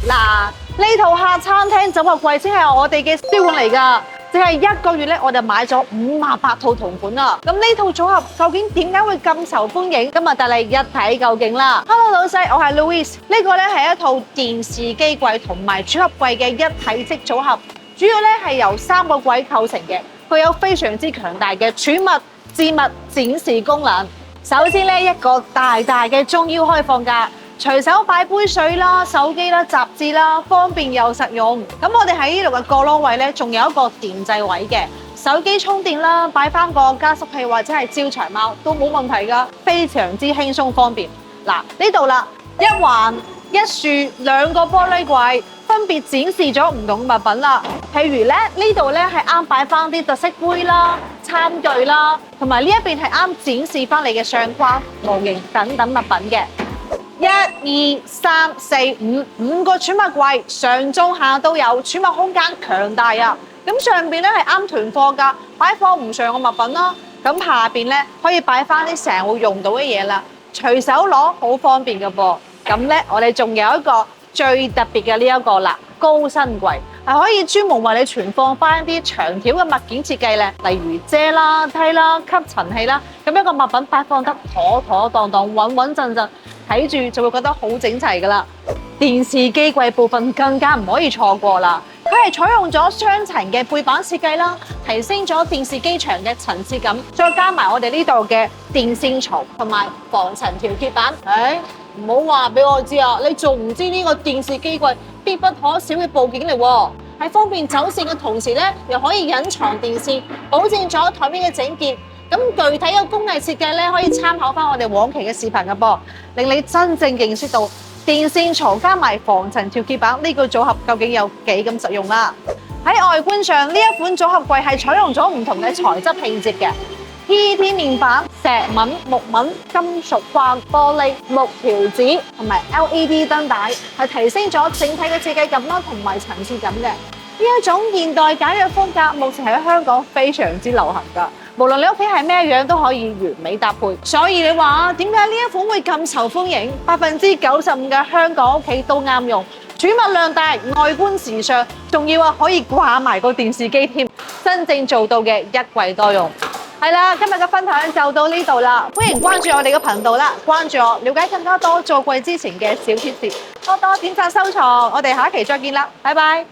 嗱，呢套客餐廳組合櫃先係我哋嘅銷冠嚟㗎，淨係1個月咧，我就買咗58套同款啦。咁呢套組合究竟點解會咁受歡迎？今日帶你一睇究竟啦。Hello 老細，我係 Louis。呢個咧係一套電視機櫃同埋組合櫃嘅一體式組合，主要咧係由3個櫃構成嘅，具有非常之強大嘅儲物、置物、展示功能。首先咧，一個大大嘅中腰可以放架，隨手擺杯水啦、手機啦、雜誌啦，方便又實用。咁我哋喺呢度嘅角落位咧，仲有一個電掣位嘅，手機充電啦，擺翻個加濕器或者係招財貓都冇問題㗎，非常之輕鬆方便。嗱，呢度啦，一橫一豎2個玻璃櫃，分別展示咗唔同物品啦。譬如咧，呢度咧係啱擺翻啲特色杯啦、餐具啦，同埋呢一邊係啱展示翻你嘅相框、模型等等物品嘅。1、2、3、4、5個儲物櫃，上中下都有，儲物空間強大啊！咁上邊咧係啱囤貨㗎，擺放唔上嘅物品啦。咁下邊咧可以擺翻啲成日會用到嘅嘢啦，隨手攞好方便嘅噃。咁咧我哋仲有一個最特別嘅呢一個啦，高身櫃係可以專門為你存放翻一啲長條嘅物件設計咧，例如遮啦、梯啦、吸塵器啦，咁一個物品擺放得妥妥當當、穩穩陣陣。睇住就會覺得好整齊㗎啦。電視機櫃部分更加唔可以錯過啦，佢係採用咗雙層嘅背板設計啦，提升咗電視機牆嘅層次感，再加埋我哋呢度嘅電線槽同埋防塵調節板。唔好話俾我知啊，你仲唔知呢個電視機櫃必不可少嘅部件嚟喎？喺方便走線嘅同時咧，又可以隱藏電線，保證咗台面嘅整潔。咁具體嘅工藝設計咧，可以參考翻我哋往期嘅視頻㗎噃，令你真正認識到電線槽加埋防塵調節板呢個組合究竟有幾咁實用啦。喺外觀上，呢一款組合櫃係採用咗唔同嘅材質拼接嘅 PET 面板、石紋、木紋、金屬框、玻璃、木條紙同埋 LED 燈帶，係提升咗整體嘅設計感啦同埋層次感嘅。呢一種現代簡約風格，目前喺香港非常之流行㗎。無論你屋企係咩樣都可以完美搭配，所以你話點解呢一款會咁受歡迎？95%嘅香港屋企都啱用，儲物量大，外觀時尚，仲要可以掛埋個電視機添，真正做到嘅一櫃多用。係啦，今日嘅分享就到呢度啦，歡迎關注我哋嘅頻道啦，關注我，了解更加多做櫃之前嘅小貼士，多多點讚收藏，我哋下一期再見啦，拜拜。